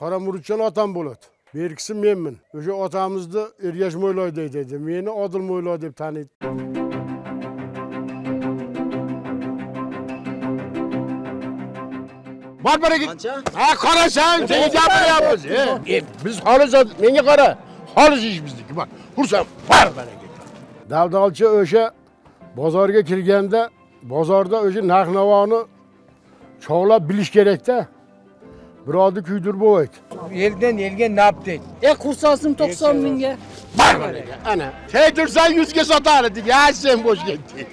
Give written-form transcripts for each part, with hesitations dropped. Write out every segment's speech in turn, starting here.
Qora Murutjon otam bo'ladi. Berkisi menman. O'sha otamizni Ergash Mo'yloy deydi. Meni Odil Mo'yloy deb taniydi. Barbaraga. Ha, qarasan, senga gapiryapmiz. Biz xolis, menga qara. Xolis ish bizniki. Bak, xursand, Barbaraga. Daldalchi o'sha bozorga kirganda, bozorda o'sha narx-navoni cho'g'lab bilish kerak-da. Birovni kuydirib bo'lmaydi. Elden elga nap deydi. Kursasım 90 binge. Barbaraga. Ana, tegirsan 100 ga sotar edik. Ha, sen bo'sh ketding.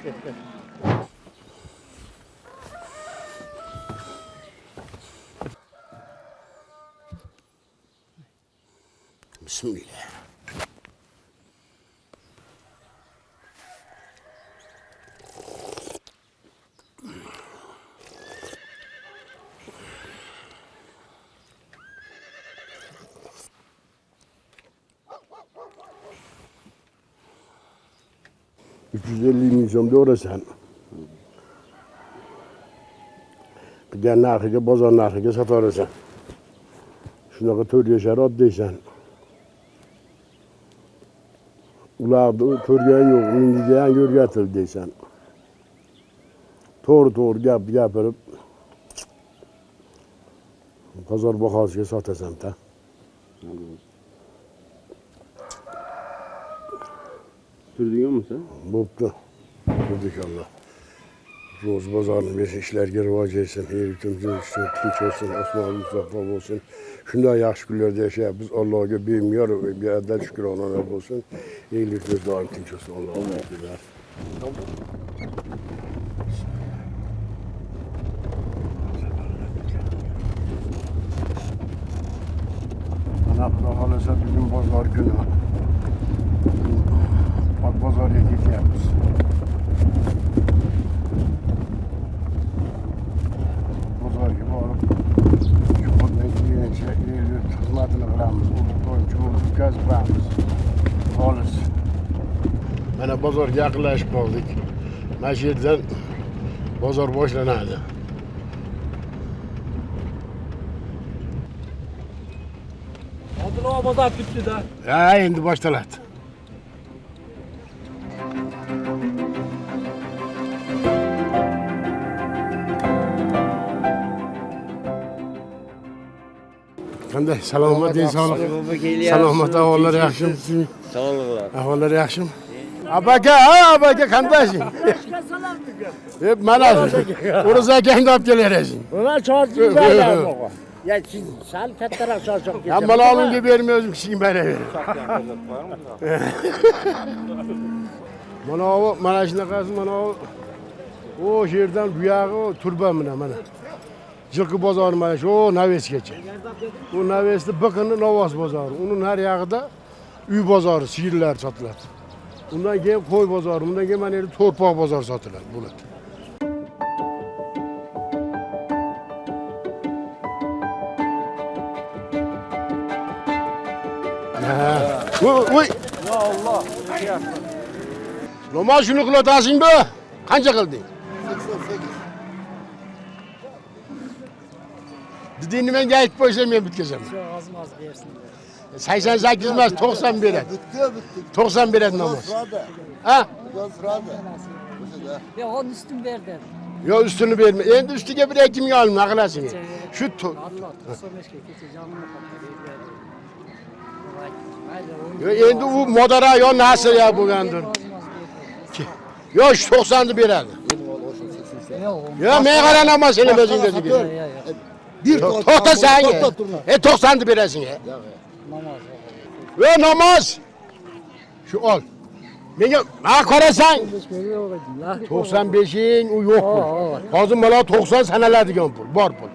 Bismillah. $350 orasan. Bir narxiga, bozor narxiga sotaversan. Shunaqa 4 yashar oddaysan. Ularni ko'rgan yo'q, menga ham o'rgatildi deysan. To'g'ri gapirib bozor bahosiga sotasan-da. Turdiganmi sen? Bo'pti. Turdik Allah. Ro'z bozorni bir ishlarga rivoj etsin, yurtim tinch olsin, osmon musaffo bo'lsin. Shunday yaxshi kunlarda yashayapmiz. Allohga bemayar va beadad shukronalar bo'lsin. Ellikimiz doim tinch olsin. Allohga shukr. Mana xudo xolasa bugun bozor kuni. Bozorga ketyapmiz. Bozorga borib, shulardan keyincha xizmatini qilamiz. To'ychi bo'lib o'tkazib xolis. Mana bozorga yaqinlashib qoldik. Mana shu yerdan bozor boshlanadi. Odilova bozor bitdi-da. Ha, endi boshlanadi. Qanday? Salomat, sog'lik. Salomat, ahvollar yaxshimi? Sog'liqlar. Ahvollar yaxshimi? Abaka, qandaysing? Hep mana O'riz akangni olib kelaverasan. Ular chorchiga aylanmoqqa. Ya siz sal kattaroq chorchoq ketasiz. Ham malolingga bermay o'zim kichkina beraver. Mana shunaqasi, mana o yerdan bu yog'i turba mana. Jilqi bozori mana shu Navesgacha. Bu Navesni biqini Novos bozori. Uning nariyog'ida uy bozori, sigirlar sotiladi. Undan keyin qo'y bozori, undan keyin mana yerda to'rpoq bozori sotiladi bo'ladi. Voy. Ya Allah. Nomaz shuni qilatasingmi? Qancha qilding? 88. Dedingni menga aytib qo'ysam men bitkazaman. Az bersin. 88 emas, 90 beradi. Bitti. 90 beradi namoz. Ha? Ya onun üstün verdi. Yo, ustini berma. Endi ustiga bir 2 ming olma, qilasing. Shu Allah 95 ga kecha jonimni yo, endi u modara yo nasr ya bo'lgandir. Yo, 90 ni beradi. Yo, men qaranaman seni o'zingga degan. Bir To'xta sen. 90 ni berasan. Namaz. Yo, namoz. Shu ol. Menga qarasan. 95'in u yo'q pul. Hozir mana 90 sanaladigan pul, bor pul.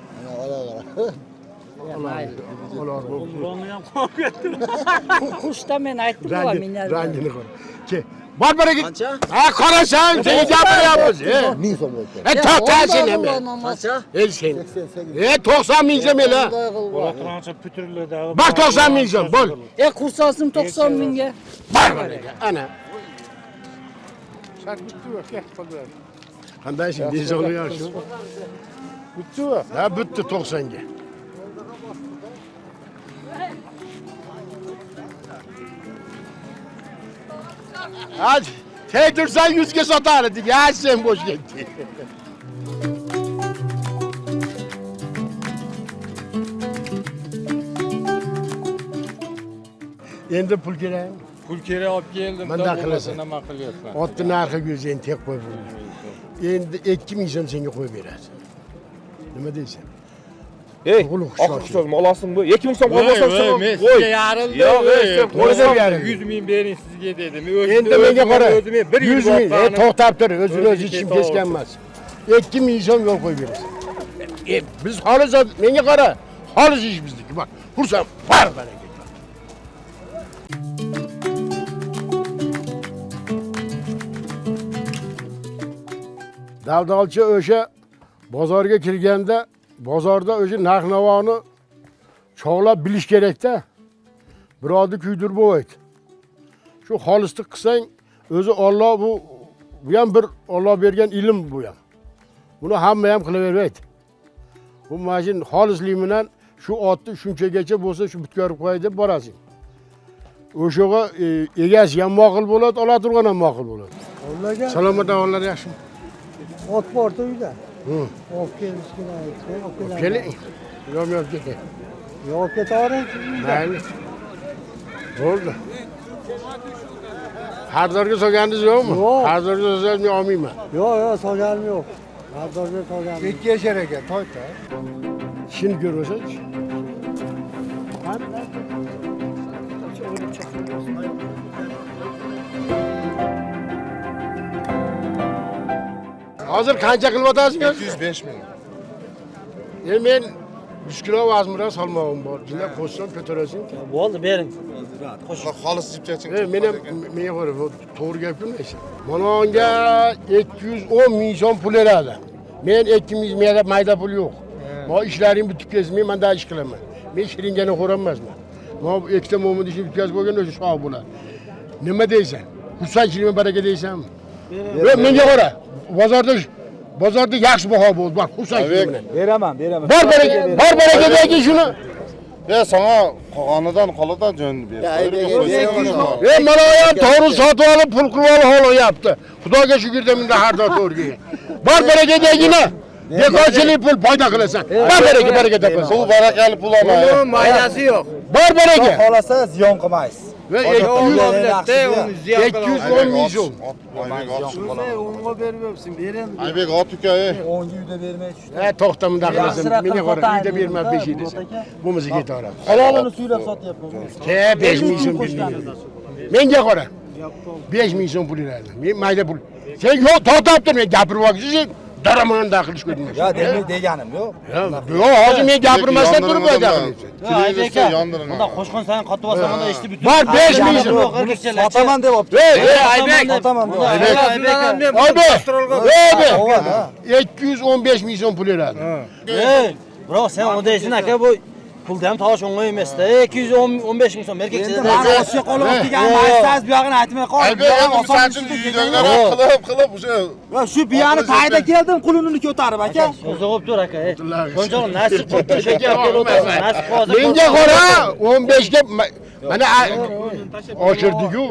Kuşta men aytdim ku minel. Rangini qara. Ke, Barbaraga. Ha, qarasan, senga gapiryapmiz. Ming so'm bo'ldi. To'xta sen ham. El sen. 90 ming so'm ela. Bak 90 ming so'm, bo'l. Kursasım 90 binge. Barbaraga. Ana. Şart bitti mi? Gel kaldır. Qandaysing? Bezog'i yaxshi. Bitti mi? Ha, bitti 90 ga. Hadi. Tek dursan 100'ge satardık. Ya sen boş gitti. Endi pul kerak. Pul kerak olib keldim. Ben de akıllasın. Nima qilyapsan? Otni narxi go'zang tek qo'yib. Endi 2 ming so'm senga qo'yib beradi. Nima deysan? Ey, O'g'lim oxirgi so'zim olasizmi bu? 2000 so'm olmasam Men sen sizga yarildi. Yo'q, sen qo'ysa qo'ysa yarildi. 100 ming bering sizga dedim. Endi menga qara. O'zim 1 yil 100 ming. boqqanim. To'xtab tur. O'zini o'zi O'ziga ichim to'g'ri. kesgan emas. 2 ming so'm yo'l qo'yib berasan. Biz xolis menga qara. Xolis ish bizniki. Bak, xursand. Bar baraka. Daldalchi o'sha bozorga kirganda, bozorda o'sha narx-navoni cho'g'lab bilish kerak-da. Birovni kuydirib bo'lmaydi. Shu xolislik qilsang, o'zi Alloh bu ham bir Alloh bergan ilm bu ham. Buni hamma ham qilavermaydi. Bu mashin xolislik bilan shu otni shunchagacha bo'lsa shu bitkazib qo'yay deb borasing. O'shaga egasi ham ma'qul bo'ladi, ola turgan ham ma'qul bo'ladi. Salomat ahvollar yaxshimi? Ot borda uyda. Hı. Olib kelishgina aytgan. Keling. Yo'q, keting. Yo'q ketavering. Mayli. Bo'ldi. Xaridorga solganingiz yo'qmi? Yo'q. Xaridorga solsangiz men olmayman. Yo'q, solganim yo'q. Xaridorga solganim. İki yaşar ekan, toyta. Ishini ko'rmasangiz. Hozir qancha qilyapsiz? 205 ming. Men 100 kilo vazmira salmog'im bor. Jina qo'shsam ko'tarasin. Bo'ldi, bering. Xolis jipchaching. Men ham menga qara, to'g'ri gap qilmaysan. Mana unga 210 ming so'm pul beradi. Men 200 ming mayda pul yo'q. Men ishlarim bitib ketsin, men manda ish qilaman. Men shiringani ko'ramasman. Men ikkita mo'min ishni bitkazib qo'ygan o'sha shoh bo'ladi. Nima deysan? Xursandchilikmi baraka deysanmi? Menga qara. Bozorda yaxshi baho bo'ldi. Bak, xursandchilik bilan. Beraman. Bor baraka deyki shuni. Ya sana qog'onidan qoladan jo'nni ber. Mana oyam to'g'ri sotib olib, pul qilib olib olyapti. Xudoga shukur deb menda har doim to'g'ri. Bor baraka degina. Bekorchilik pul foyda qilasan. Bor baraka topasan. Pul barakali pul olmaydi. Maydasi yo'q. Bor baraka. Xohlasa ziyon qilmaysiz. Ve 210 ming so'm. Unga bermayapsan, bering. Aybek ot uka. 10 uyda bermay tushdi. To'xta bunda qilasan. Menga qara, uyda berma 5 edi. Bo'lmasa ketaveramiz. Halolini suylab sotyapman. 5 ming so'm berdim. Menga qara. 5 ming so'm pul beradi. Men mayda pul. Sen yo'q, to'xtab tur, men gapirib qo'ysiz. Daraman daxil ko'rding. Ya demak deganim yo'q. Yo'q, hozir men gapirmasdan turib aytaman. Aybek aka, bunda qo'shqon sayin qotib olsam, bunda ishni butun. Bor 5 ming so'm. Sotaman deb olibdi. Aybek. Sotaman deb. Aybek. 215 ming so'm pul beradi. Biroq sen unda deysan aka, bu pulda ham tosh o'ng'ay emas-da. 215 ming so'm erkakcha. Mana Osiyo qolib degan maysaz bu yog'ini aytmay qol. Aybek oson uydagilar qilib o'sha. Va shu biyani tayda keldim, qulunini ko'tarib aka. So'zi qo'yib tur aka. Qo'njoq nasib qilib shekar kelib o'tirsan. Nasib hozir. Menga qara, 15 ga mana oshirdik-ku.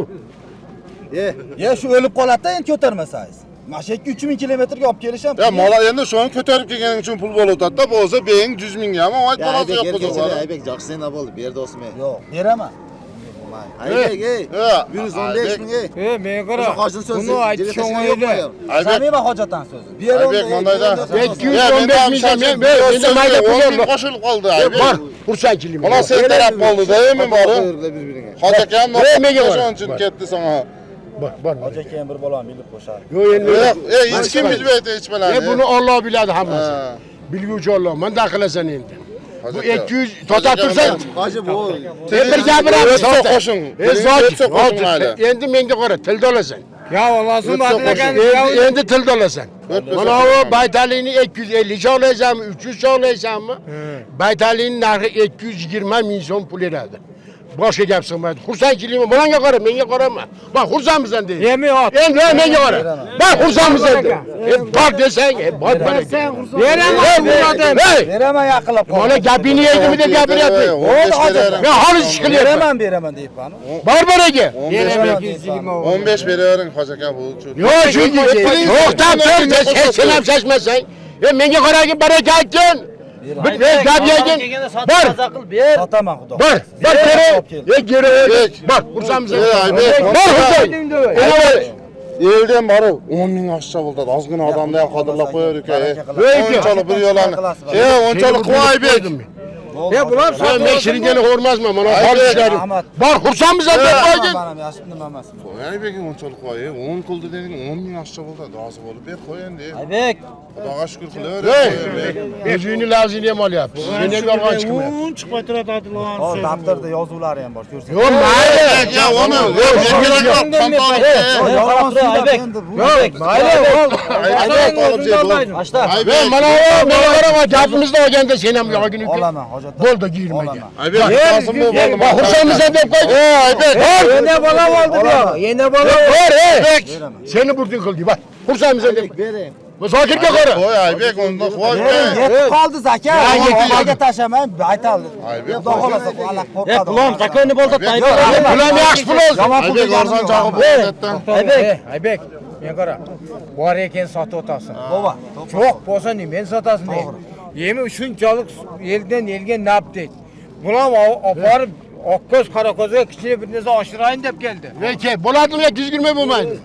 Ya shu o'lib qoladi-da endi ko'tarmasangiz. Mana shu 3000 kilometrga olib kelish ham. Ya mola endi shuni ko'tarib kelganing uchun pul bo'layotadi-da, bo'lsa bering 100 mingga ham olib qolasiz yo'q bo'lsa. Aybek joqsen nima bo'ldi? Berdi o'smay. Yo'q, beraman. Aybek, ey. Ha, 115 ming ey. Men qara. O'sha qo'shni so'zi. Buni aytish o'ng'aydi. Aybek, Samima hojatdan so'zi. Aybek mandayda. 215 ming so'm. Menda mayda pul yo'q. Qo'shilib qoldi Aybek. Bor, xursandchilik. Mana sen taraf bo'ldi-da, men bori. Hojaka ham o'shaning uchun ketdi sana. Bor. Hojaka ham bir bolam bilib qo'shar. Yo'q endi. Ey, hech kim bilmaydi hech bilan. Buni Alloh biladi hammasi. Bilguvchi Alloh. Menda qilasan endi. Bu 200 to'xtab tursan. Hoji bu. Bir gapiramiz. Qo'shing. Endi menga qara, tilda olasan. Ya olasın batlagan. Endi tilda olasan. Mana bu baytalikni 250 cho'laysanmi, 300 cho'laysanmi? Baytalikning narxi 220 ming so'm pul beradi. boshqa gap sig'maydi. Xursandchilikmi? Bunga qara, menga qarama. Bak xursandmisan deydi. Yemay ot. Endi menga qara. Bak xursandmisan deydi. Bor desang, bor bersan. Beraman. Beraman yaqinlab qol. Bola gapini yeydimi deb gapiryapti. Men hozir ish qilyapman. Beraman deyapman. Bor baraga. 15 berering hoji aka bu. Yo'q, chunki to'xtab tur, sen ham shashmasang. Menga qaragin, baraka aytgin. Bir gap yegin. Bor. Sotaman xudo. Bor. Bor kerak. Kerak. Bor, xursandmisan? Bor xursand. Elden bari 10 ming oshcha bo'ldi. Ozgina odamni ham qadrlab qo'yar ekan. Onchalik bir yo'lani. Onchalik Aybek. Bular Men shiringani ko'rmasman, mana hozir ishlarim. Bor, xursandmisan deb qo'yding. Mana yaxshi emas. Aybek onchalik qo'y. 10 puldi deding, 10 ming oshcha bo'ldi. Rozi bo'lib ber qo'y endi. Aybek. Xudoga shukr qilaver. O'zingni lazini ham olyapsiz. Sen ham yolg'on chiqmayapti. chiqmay turadi Adilon. Hozir daftarda yozuvlari ham bor, ko'rsangiz. Yo'q, mayli. Ya uni, Aybek. Aybek olib kel. Ashta. Men mana menga qarama, gapimizni olganda sen ham yog'ini uka. Olaman, hojatda. Bo'ldi, girmagan. Aybek, qosim bu bo'ldi. Xursandmisan deb qo'ydi. Aybek, Yana bola oldi diyor. Yana bola. bor, seni burding qildi. Bak, xursandmisan deb. Bering. Bu Zokirga qara. Qo'y Aybek, unda qo'y. Yetib qoldi zaka. yetib qoldi. Xudoga tashamay, aytadi. Aybek, Xudo xolasa qo'laq qo'rqadi. Plon zakoni bo'ldi Aybek. Bular yaxshi pul oldi. Aybek arzon chog'i bo'ldi. Aybek. Aybek. Men qara. Bor ekan sotib o'tasan. Bova. Yo'q bo'lsa ne men sotasin deydi. Yemi shunchalik eldan elga nap deydi. Bular olib borib oqqo'z qorako'zga kichik bir narsa oshirayin deb keldi. Leke, bo'ladimi, 220 bo'lmaydi.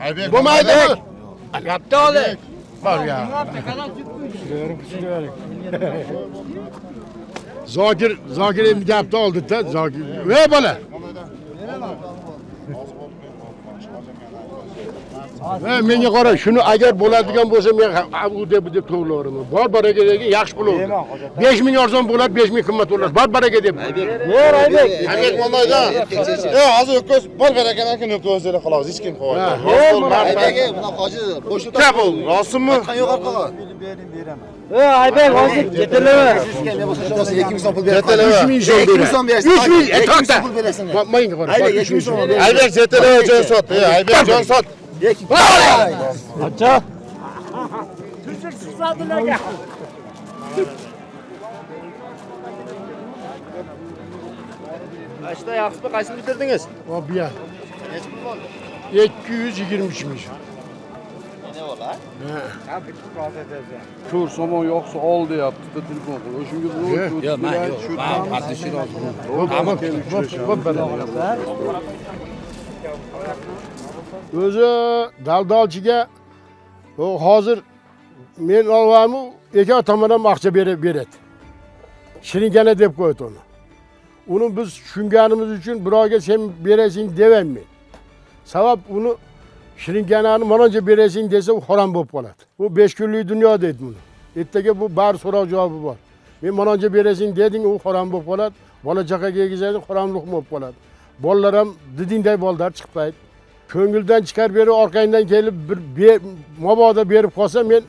Aybek Bo'lmaydi. Gapda oli. Bor ya. Zokir endi gapni oldi-da, Zokir. Voy bola. Menga qara, shuni agar bo'ladigan bo'lsa men u deb to'g'rilaman. Bor baraga degan yaxshi pul oldi. 5 ming arzon bo'ladi, 5 ming qimmat bo'ladi. Bor baraga deb. Yo'q Aybek. Aybek bo'lmaydi. Hozir o'ko'z bor berakan ekan o'ko'zlar xolos, hech kim qo'ymaydi. Aybek, buna hoji qo'shib Gap bu, rostmi? yo'q orqaga. Beraman. Aybek hozir yetilimi? 2 ming so'm pul berasiz. 3 ming so'm 2 ming so'm berasiz. 3 ming, to'xta. pul berasizmi? Menga qara. Aybek 2 ming so'm. Aybek zetele jon sot. Aybek jon sot. Acha. Ashta yaxshimi? Qaysini bitirdingiz? Hop ya. 223 ming. Ko'r somon yo'qsa ol deyapti, telefon qil. O'shunga bu yo'q, men shu O'zi daldalchiga hozir men olvamu aka tomonidan ақша beradi. Shiringana deb qo'ydi uni. Uni biz tushunganimiz uchun birovga sen berasing demayman. Sabab uni shiringanani manoncha berasing desa u harom bo'lib qoladi. Bu 5 kunlik dunyo deydi buni. Ertaga bu bar so'roq javobi bor. Men manoncha berasing deding, u harom bo'lib qoladi. Bola chaqaga yegizadi, haromlik bo'lib qoladi. Bolalar ham didingday bolalar chiqmaydi. Ko'ngildan chiqarib berib, orqangdan kelib bir mabodo berib qolsa, men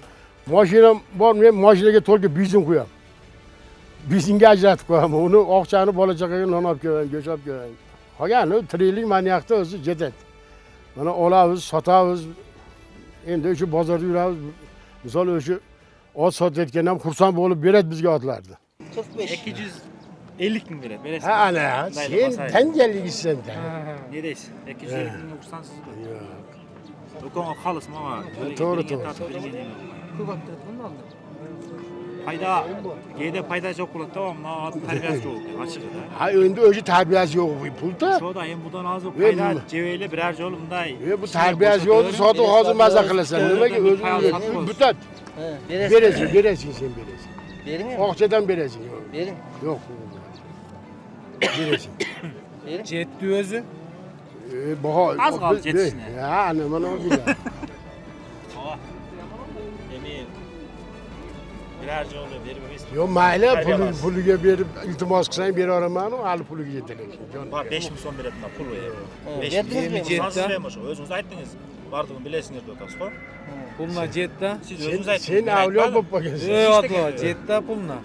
mashinam bor, men mashinaga to'lga bizin qo'yaman. Bizinga ajratib qo'yaman. Uni oqchani bola chaqaga non olib kelaman, go'sht olib kelaman. Qolgani tiriklik maniyaqda o'zi jetadi. Mana olamiz, sotamiz. Endi o'sha bozorda yuramiz. Misol o'sha ot sotayotgan ham xursand bo'lib beradi bizga otlarni. 250 ming beradi. Berasiz. Ha ana, sen tangalligisan da. Ne deysiz? 250 ming uqsansiz. Do'kon xolis mana. To'g'ri. Payda, geyde payda çok bo'ladi, tamam, tarbiyasi yo'q, ochig'ida. Ha, endi o'sha tarbiyasi yo'q bu pulda. Shoda ham bundan hozir payda jeveyle birer yo'l bunday. Bu tarbiyasi yo'qdi, sotib hozir maza qilasan. Nimaga o'zing butat. Berasing sen berasing. Bering. Oqchadan berasing. Bering. Yo'q. Berasing. Bering. Jetdi o'zi. Baho. Az qoldi jetishni. Ha, ana mana bu. Birer yo'l berib berasiz. Yo'q, mayli, puliga berib iltimos qilsang beraman, hali puliga yetadi. Bor 5 ming so'm beradilar pul qo'yib. Yetdingizmi? O'zingiz aytdingiz. Bardimi bilasizlar o'tasiz-ku? pulna jetda. Siz o'zingiz aytdingiz. Sen avliyo bo'lib qolgansan. Yo'q, jetda pulna.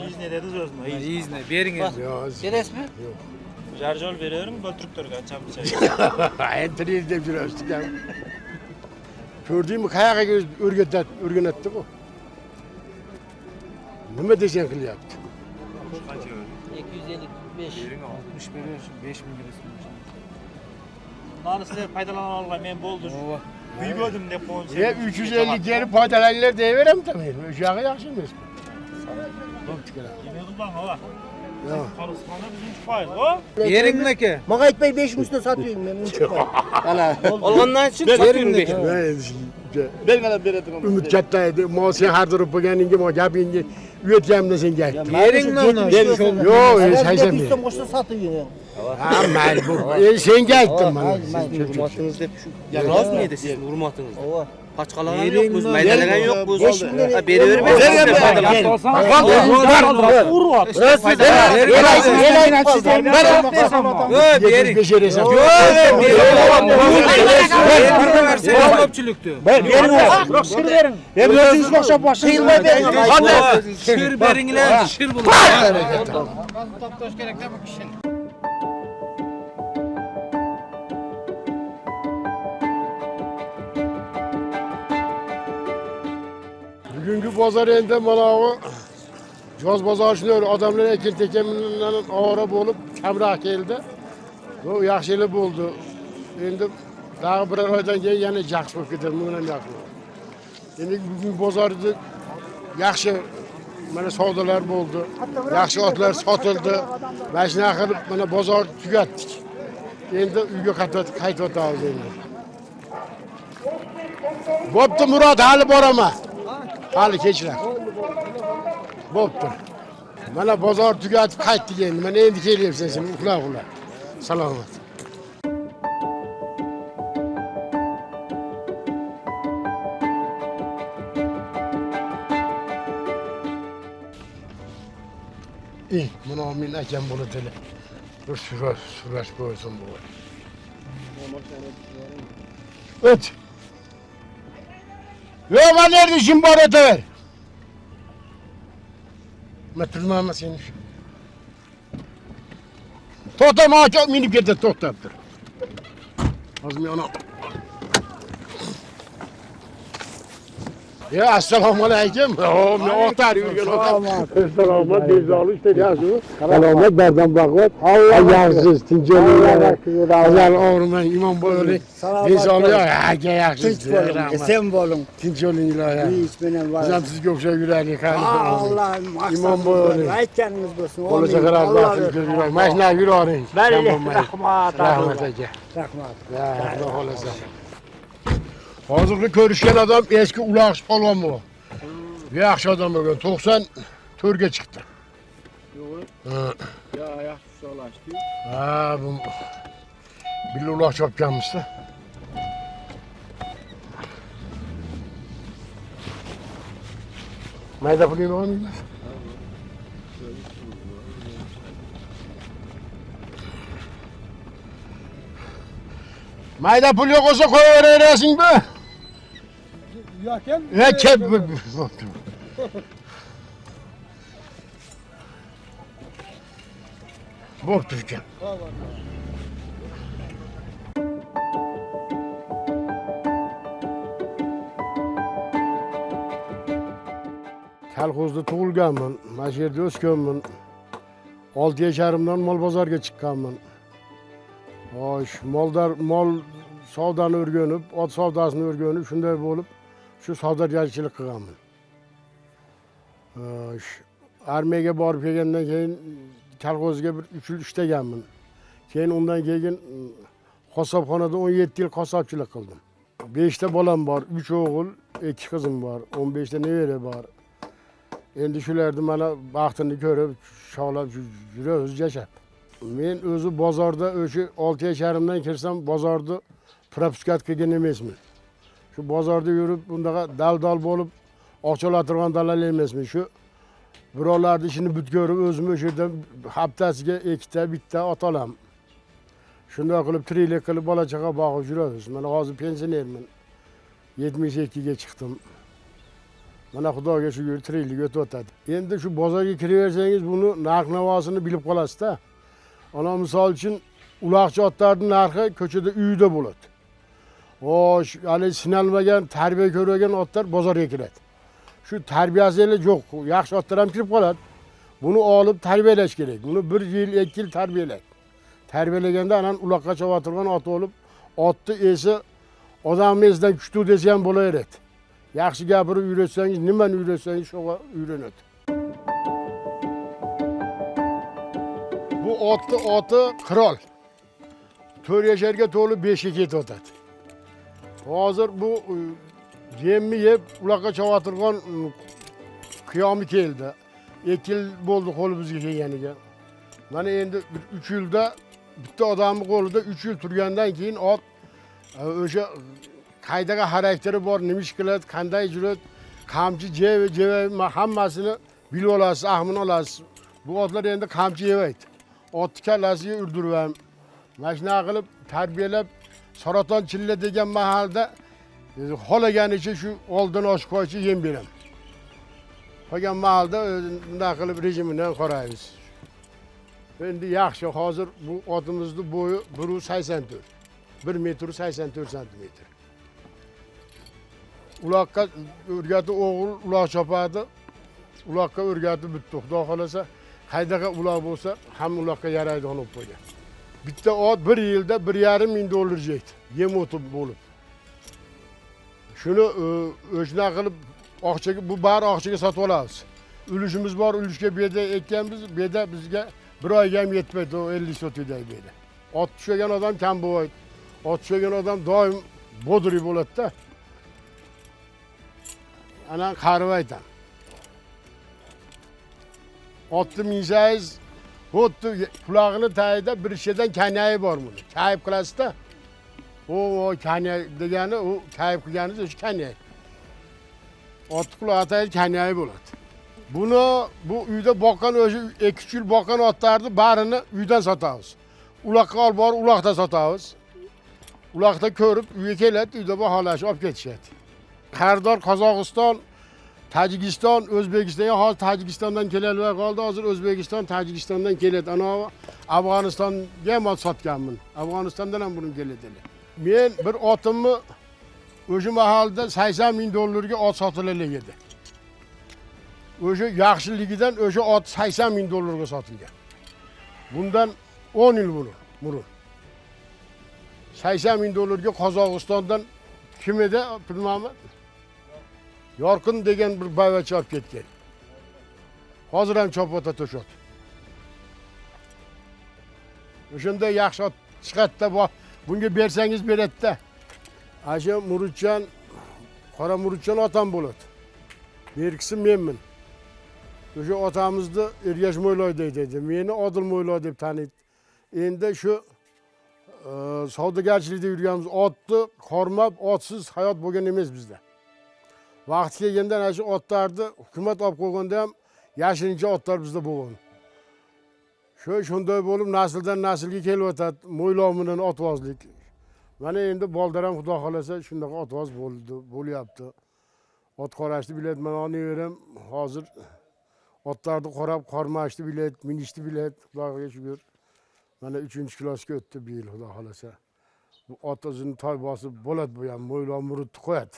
İzne dedi sözme. İzne, beriniz. Beres mi? Jarjol veriyorum, götürüp durgan çamçay. Enteri de bir üstüken. Gördün mü kayağa göz örgünetti bu. Ne diyeceksin kıl yaptı? 255. 60 veriyorsun, 5 bin lirasını. Bunları sizler faydalanalım, ben boldur. Büyüdüm de koyun. Ya 350 geri paydalanlar deyiverem tabii. Uşağı yakışmıyor. Yemiyordum lan hava. Ya. Karısmanda bizim çıkmayız o. Yerin ne ki? Maka etmeyi 5 müstü satıyorum memnun çıkmayın. Olgandan için satıyorum de. Ben kadar beretim. Ümit kattaydı. Mal sen her durup bugün o yapınca üyetimde sen gel. Yerin ne onu? Yok, sen Bir son boşta satıyorum. Ha mal bu. Sen geldin bana. Hurmatınız hep şu. Ya nasıl neydi sizin hurmatınız? Ova. Paçkalanan yok mu? Maydalanan yok mu? Ha, Beri vermez. Şır berinler, şır bulur. Bugünkü pazar elinde manavı Yoz pazarçılar adamlar ekin tekeminden ağırab olup kamrak geldi. Bu yaxşılık oldu. Endi daha bir aydan keyin yana yaxshi bo'lib ketadi, bundan yaxshi. Endi bugün pazarda yaxshi mana savdolar bo'ldi. Yaxshi otlar sotildi. Mana shunaqa qilib mana bozor tugatdik. Endi uyga qaytyapmiz endi. Bo'pti Murod, hali boraman. Hali kechlar. Bo'pti. Mana bozor tugatib qaytdik endi. Mana endi kelyapsan sen, uxla. Salomat. Mana men akam bo'ladi. Bir surash bo'lsin bu. Öt. Yo, ben nerede işim var ötever. Metrulmama ama senin. Tohtam ağaç minip gitti tohtaptır. Azmi ana. Ya assalamu aleyküm. Ne ohtar yürüyen ohtar. Selamat dizdalı işte yazıyor. Selamat berdan bakvat. Ayaksız tinceliyler. Azal oğrumen imam boyuli. Dizdalı ya ayaksız. Sen bolun. Tinceliyler ya. Hiç benim var. Bizden siz gökşe yüreğini kalın. Allah'ım İmam boyuli. aytkanınız bolsun. Olacak kadar bakın görüyorum. Maşına yürü arayın. Rahmat. Rahmet eke. Rahmat. Ya Allah olasın. Hazırlı görüşen adam eski ulaq polvon bu. Yaxşı adam bugün 90 törge çıktı. Ya ayak solaştı. Ha bu bir ulaq çok gelmişti. Mayda pulun var mı? Mayda pul yok olsa koyuverirsin be. Ne kep? Bok Türkan. Kolxozda tug'ilganman, mana shu yerda o'sganman. 6 yasharimdan mol bozorga chiqqanman. Xo'sh, mol savdoni o'rganib, ot savdosini o'rganib, shunday bo'lib, shu savdogarchilik qilganman. Xo'sh, armiyaga borib kelgandan keyin kolxozga bir 3 yil ishlaganman. Keyin undan keyin qassobxonada 17 yil qassobchilik qildim. 5 ta bolam bor, 3 o'g'il, 2 qizim bor, 15 ta nevara bor. Endi shularni mana baxtini ko'rib, sog'lab yuramiz, yashab. Men o'zi bozorda o'sha 6 yasharimdan kirsam, bozorda propuskat qilgan emasman. Shu bozorda yurib, bundaqa dal-dal bo'lib, ochilatirgan dalal emasman. Shu birovlarni ishini butkörib, o'zim o'sha yerda haftasiga 2 ta, 1 ta ot olaman. Shunday qilib, tiriklik qilib, bola chaqa boqib yuramiz. Mana hozir pensionerman. 72 ga chiqdim. Mana Xudoga shukr tiriklik o'tib o'tadi. Endi shu bozorga kiraversangiz buni narx-navosini bilib qolasiz-da. Ana misol uchun uloqchi otlarning narxi ko'chada uyida bo'ladi. Xo'sh, hali sinalmagan, tarbiya ko'rmagan otlar bozorga kiradi. Shu tarbiyasi yo'q, yaxshi otlar ham kirib qoladi. Buni olib tarbiyalash kerak. Buni 1 yil, 2 yil tarbiyalang. Tarbiyalaganda anan uloqqa cho'g'atirgan ot bo'lib, otni esi odamni esidan kuchli desa ham bo'laveradi. Yaxshi gapirib uyretsangiz, nimani uyretsangiz shunga uyrenadi. Bu oti qirol. 4 yasharga to'lib 5 ga ketib o'tadi. Hozir bu yemni yeb uloqqa cho'g'atirgan qiyomi keldi. 2 yil bo'ldi qo'limizga kelganiga. Mana endi 3 yilda bitta odamning qo'lida 3 yil turgandan keyin ot o'sha qaydaga xarakteri bor, nima ish qiladi, qanday yuradi, qamchi jeva hammasini bilib olasiz, ahmini olasiz. Bu otlar endi qamchi yemaydi. Otni kallasiga urdirib ham, mana shunaqa qilib tarbiyalab, saraton chilla degan mahalda xolaganicha shu oldin oshib qo'ychi yem beraman. Qolgan mahalda bunday qilib rejimidan qaraymiz. Endi yaxshi, hozir bu otimizning bo'yi 1.84. 1 metr 84 santimetr. Uloqqa o'rgatib o'g'il uloq chopadi. Uloqqa o'rgatib bitdi. Xudo xolasa, qaydaqa uloq bo'lsa, ham uloqqa yaraydi olib qo'ygan. Bitta ot 1 yilda 1,5 ming dollar yeydi. Yem o'tib bo'lib. Shuni o'shna qilib oqchaga, bu bari oqchaga sotib olamiz. Ulushimiz bor, ulushga beda ekkanmiz, beda bizga 1 oyga ham yetmaydi, 50 sotiyday beda. Ot tushagan odam kam bo'lmaydi. Ot tushagan odam doim bodri bo'ladi-da. Ana qarib aytam. Otni minsangiz, xuddi qulog'ini tagida bir ishidan kanayi bor buni. Kayib qilasizda. O kanay degani, u kayib qilganingiz o'sha kanay. Ot qulog'i tagida kanayi bo'ladi. Buni bu uyda boqqan o'sha 2-3 yil boqqan otlarni barini uydan sotamiz. Uloqqa olib borib uloqda sotamiz. Uloqda ko'rib uyga keladi, uyda baholashib olib ketishadi. Qardor Qozog'iston, Tojikiston, O'zbekistonga hozir Tojikistondan kelolmay qoldi. Hozir O'zbekiston, Tojikistondan keladi. Ana Afg'onistonga ham ot sotganman. Afg'onistondan ham buni keladilar. Men bir otimni o'sha mahalda 80 ming dollarga ot sotilar edi. O'sha yaxshiligidan o'sha ot 80 ming dollarga sotilgan. Bundan 10 yil burun. 80 ming dollarga Qozog'istondan kim edi bilmayman. Yorqin degan bir bayvachi olib ketgan. Hozir ham chopota to'shat. O'shanda yaxshi ot chiqadi-da, bunga bersangiz beradi-da. Asha Murutjon, qora Murutjon otam bo'ladi. Berkisi menman. O'sha otamizni Ergash Mo'yloy deydi. Meni Odil Mo'yloy deb taniydi. Endi shu savdogarchilikda yurganmiz, otni qormab, otsiz hayot bo'lgan emas bizda. Vaqti kelganda ana shu otlarni hukumat olib qo'yganda ham yashirincha otlar bizda bo'lgan. Shunday bo'lib nasldan naslga kelib o'tadi, mo'ylov bilan otvozlik. Mana endi boldaram Xudo xolasa shunaqa otvoz bo'lyapti. Ot qorashni biladi, mana onaveram hozir otlarni qorab, qormashni biladi, minishni biladi, Xudoga shukr. Mana 3-klassga o'tdi bu yil Xudo xolasa. Bu ot o'zini toy bosib bo'ladi, bu ham mo'ylov murutni qo'yadi.